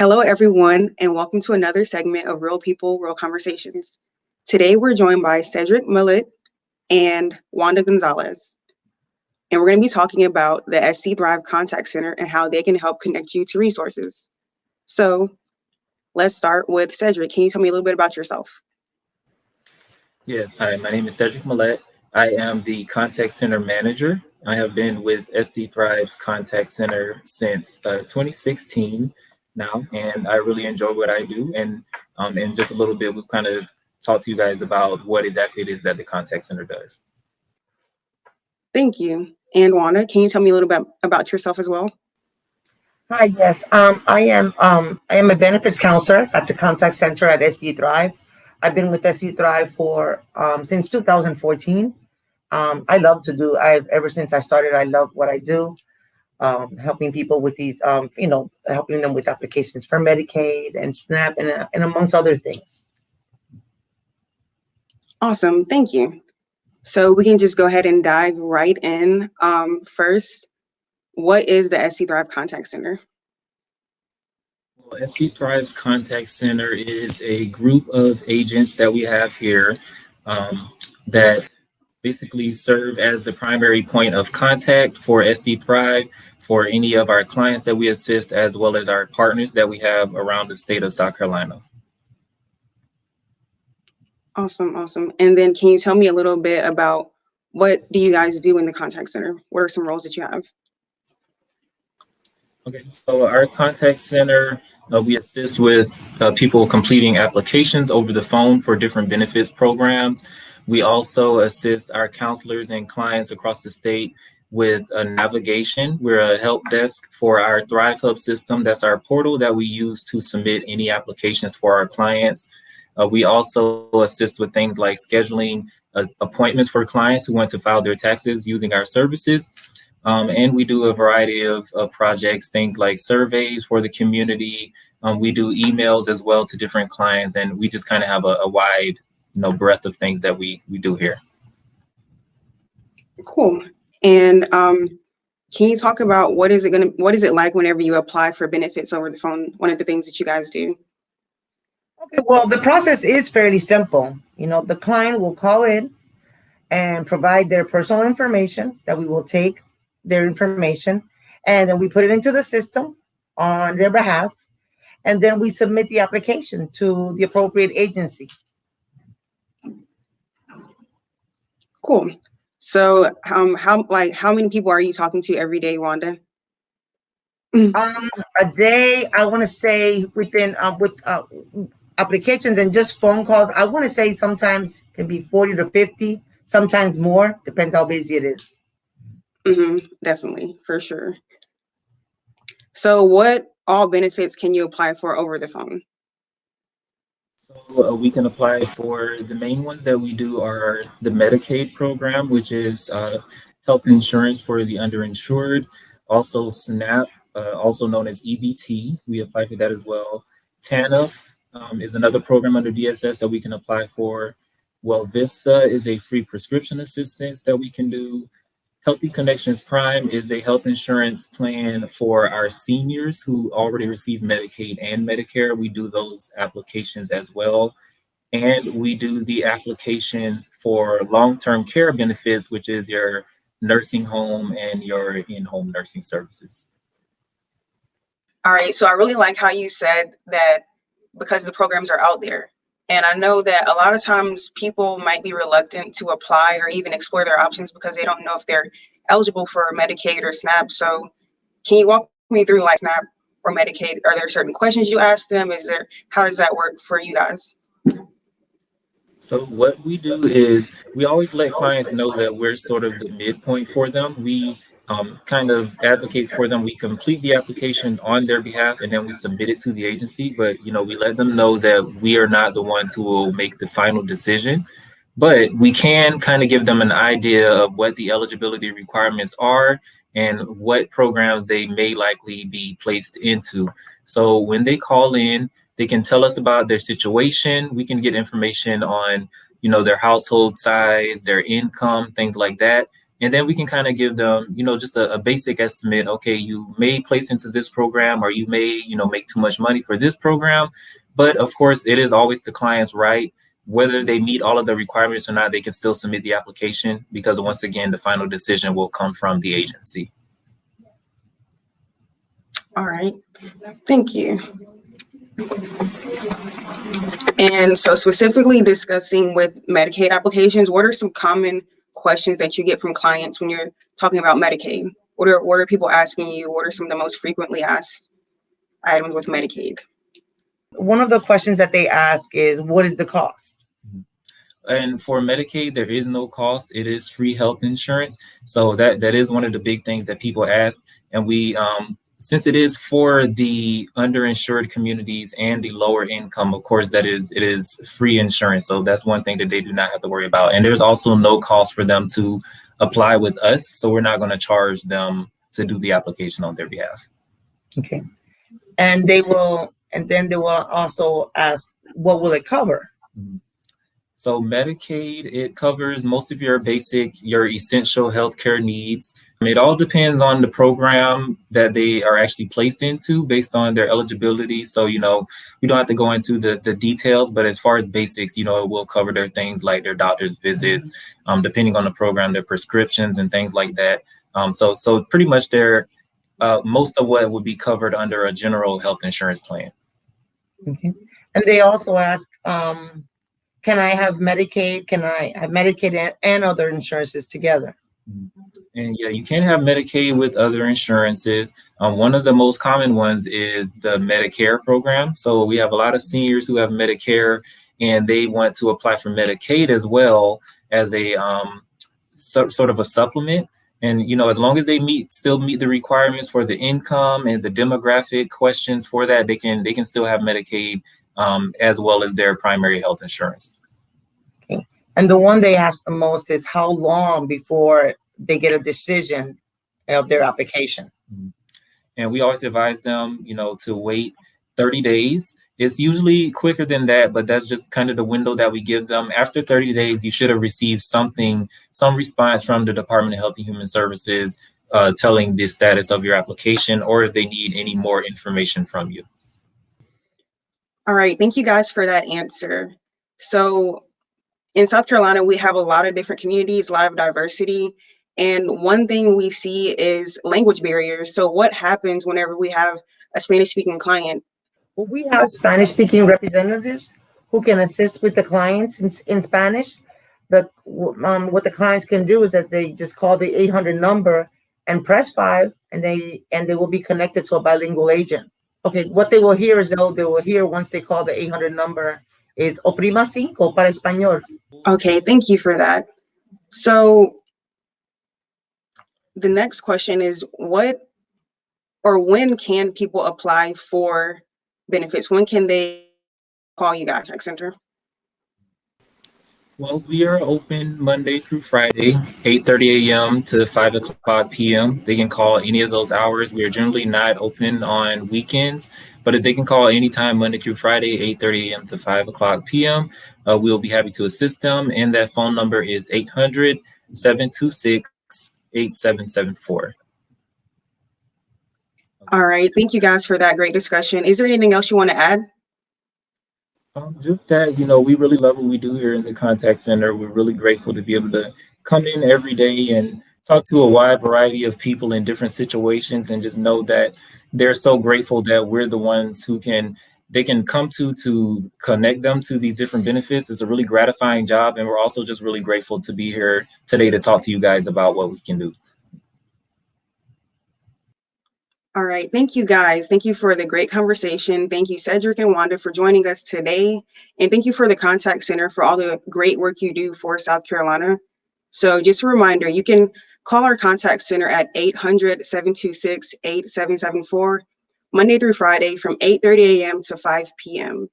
Hello, everyone, and welcome to another segment of Real People, Real Conversations. Today, we're joined by Cedrick, Mallet, and Wanda Gonzalez. And we're going to be talking about the SC Thrive Contact Center and how they can help connect you to resources. So let's start with Cedrick. Can you tell me a little bit about yourself? Yes, hi, my name is Cedrick Mallet. I am the contact center manager. I have been with SC Thrive's contact center since 2016 now, and I really enjoy what I do. And in just a little bit, we'll kind of talk to you guys about what exactly it is that the contact center does. Thank you. And Wanda, can you tell me a little bit about yourself as well? Hi, yes. I am a benefits counselor at the contact center at SC Thrive. I've been with SC Thrive for since 2014. I love to do. I've ever since I started. I love what I do. Helping people with these, helping them with applications for Medicaid and SNAP and amongst other things. Awesome. Thank you. So we can just go ahead and dive right in. First, what is the SC Thrive Contact Center? Well, SC Thrive's contact center is a group of agents that we have here that basically serve as the primary point of contact for SC Thrive for any of our clients that we assist, as well as our partners that we have around the state of South Carolina. Awesome. And then can you tell me a little bit about what do you guys do in the contact center? What are some roles that you have? Okay, so our contact center, we assist with people completing applications over the phone for different benefits programs. We also assist our counselors and clients across the state with navigation. We're a help desk for our Thrive Hub system. That's our portal that we use to submit any applications for our clients. We also assist with things like scheduling appointments for clients who want to file their taxes using our services. And we do a variety of projects, things like surveys for the community. We do emails as well to different clients, and we just kind of have a wide, breadth of things that we do here. Cool. And can you talk about what is it like whenever you apply for benefits over the phone? One of the things that you guys do. Okay, well, the process is fairly simple. The client will call in and provide their personal information that we will take their information, and then we put it into the system on their behalf, and then we submit the application to the appropriate agency. Cool. So how many people are you talking to every day, Wanda? A day, I want to say within with applications and just phone calls, I want to say sometimes can be 40 to 50, sometimes more, depends how busy it is. Definitely, for sure. So what all benefits can you apply for over the phone? So we can apply for the main ones that we do are the Medicaid program, which is health insurance for the underinsured. Also SNAP, also known as EBT, we apply for that as well. TANF is another program under DSS that we can apply for. Well, Vista is a free prescription assistance that we can do. Healthy Connections Prime is a health insurance plan for our seniors who already receive Medicaid and Medicare. We do those applications as well. And we do the applications for long-term care benefits, which is your nursing home and your in-home nursing services. All right, so I really like how you said that because the programs are out there. And I know that a lot of times people might be reluctant to apply or even explore their options because they don't know if they're eligible for Medicaid or SNAP. So can you walk me through like SNAP or Medicaid? Are there certain questions you ask them? How does that work for you guys? So what we do is we always let clients know that we're sort of the midpoint for them. We kind of advocate for them. We complete the application on their behalf and then we submit it to the agency. But, we let them know that we are not the ones who will make the final decision. But we can kind of give them an idea of what the eligibility requirements are and what programs they may likely be placed into. So when they call in, they can tell us about their situation. We can get information on, their household size, their income, things like that. And then we can kind of give them, just a basic estimate. Okay, you may place into this program, or you may, make too much money for this program. But of course, it is always the client's right. Whether they meet all of the requirements or not, they can still submit the application, because once again, the final decision will come from the agency. All right, thank you. And so specifically discussing with Medicaid applications, what are some common questions that you get from clients when you're talking about Medicaid? What are people asking you? What are some of the most frequently asked items with Medicaid? One of the questions that they ask is, what is the cost? And for Medicaid, there is no cost. It is free health insurance. So that is one of the big things that people ask. And we, since it is for the underinsured communities and the lower income, of course, it is free insurance. So that's one thing that they do not have to worry about. And there's also no cost for them to apply with us. So we're not going to charge them to do the application on their behalf. Okay. And then they will also ask, what will it cover? Mm-hmm. So Medicaid, it covers most of your essential healthcare needs. It all depends on the program that they are actually placed into based on their eligibility. So, we don't have to go into the details, but as far as basics, it will cover their things like their doctor's visits, depending on the program, their prescriptions and things like that. So pretty much most of what would be covered under a general health insurance plan. Okay. And they also ask, can I have Medicaid? Can I have Medicaid and other insurances together? And yeah, you can have Medicaid with other insurances. One of the most common ones is the Medicare program. So we have a lot of seniors who have Medicare, and they want to apply for Medicaid as well as a sort of a supplement. And, as long as they still meet the requirements for the income and the demographic questions for that, they can still have Medicaid as well as their primary health insurance. Okay. And the one they ask the most is how long before they get a decision of their application. And we always advise them, to wait 30 days. It's usually quicker than that, but that's just kind of the window that we give them. After 30 days, you should have received some response from the Department of Health and Human Services telling the status of your application, or if they need any more information from you. All right, thank you guys for that answer. So in South Carolina, we have a lot of different communities, a lot of diversity. And one thing we see is language barriers. So what happens whenever we have a Spanish-speaking client? Well, we have Spanish-speaking representatives who can assist with the clients in Spanish. What the clients can do is that they just call the 800 number and press 5, and they will be connected to a bilingual agent. Okay, what they will hear is they will hear once they call the 800 number is oprima 5 para español. Okay, thank you for that. So the next question is, what or when can people apply for benefits? When can they call you guys, Tech Center? Well, we are open Monday through Friday, 8:30 a.m. to 5 p.m. They can call any of those hours. We are generally not open on weekends, but if they can call anytime Monday through Friday, 8:30 a.m. to 5 p.m., we'll be happy to assist them. And that phone number is 800-726-8774. All right, thank you guys for that great discussion. Is there anything else you want to add? Just that, we really love what we do here in the contact center. We're really grateful to be able to come in every day and talk to a wide variety of people in different situations, and just know that they're so grateful that we're the ones they can come to connect them to these different benefits. It's a really gratifying job. And we're also just really grateful to be here today to talk to you guys about what we can do. All right, thank you guys. Thank you for the great conversation. Thank you, Cedrick and Wanda, for joining us today. And thank you for the Contact Center for all the great work you do for South Carolina. So just a reminder, you can call our Contact Center at 800-726-8774, Monday through Friday from 8:30 a.m. to 5 p.m.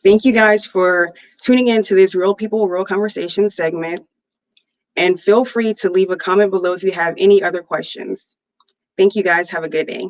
Thank you guys for tuning in to this Real People, Real Conversations segment. And feel free to leave a comment below if you have any other questions. Thank you guys. Have a good day.